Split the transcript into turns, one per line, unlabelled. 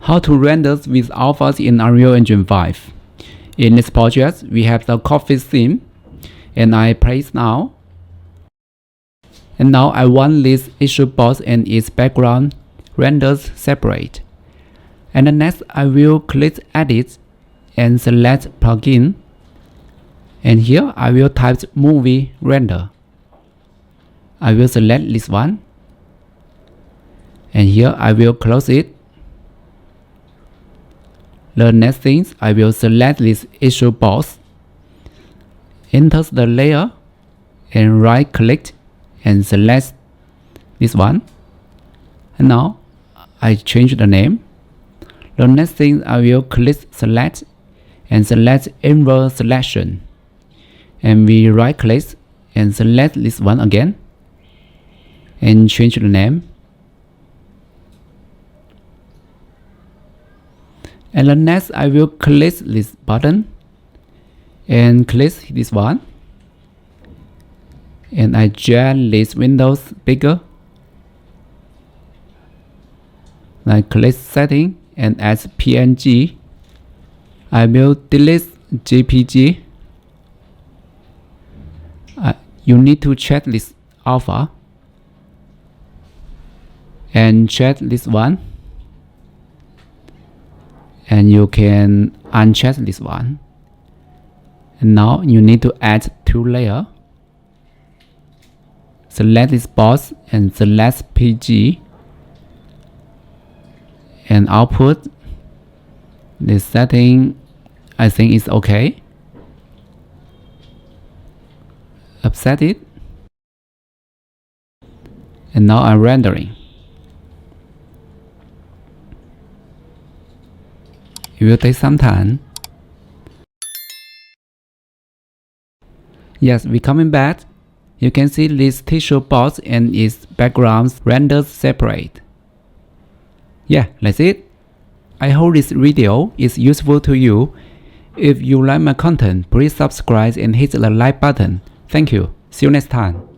How to render with alphas in Unreal Engine 5. In this project, we have the coffee theme, and I place now. And now I want this issue box and its background renders separate. And then next I will click Edit and select Plugin. And here I will type Movie Render. I will select this one. And here I will close it. The next thing, I will select this issue box, enter the layer, and right click and select this one. And now I change the name. The next thing, I will click select and select inverse selection. And we right click and select this one again and change the name. And the next I will click this button and click this one. And I drag this windows bigger. I click setting and as PNG. I will delete JPG. You need to check this alpha and check this one. And you can uncheck this one. And now you need to add two layers. Select this box and select PG. And output. This setting I think is okay. Upset it. And now I'm rendering. It will take some time. Yes, we coming back. You can see this tissue box and its backgrounds rendered separate. Yeah, that's it. I hope this video is useful to you. If you like my content, please subscribe and hit the like button. Thank you. See you next time.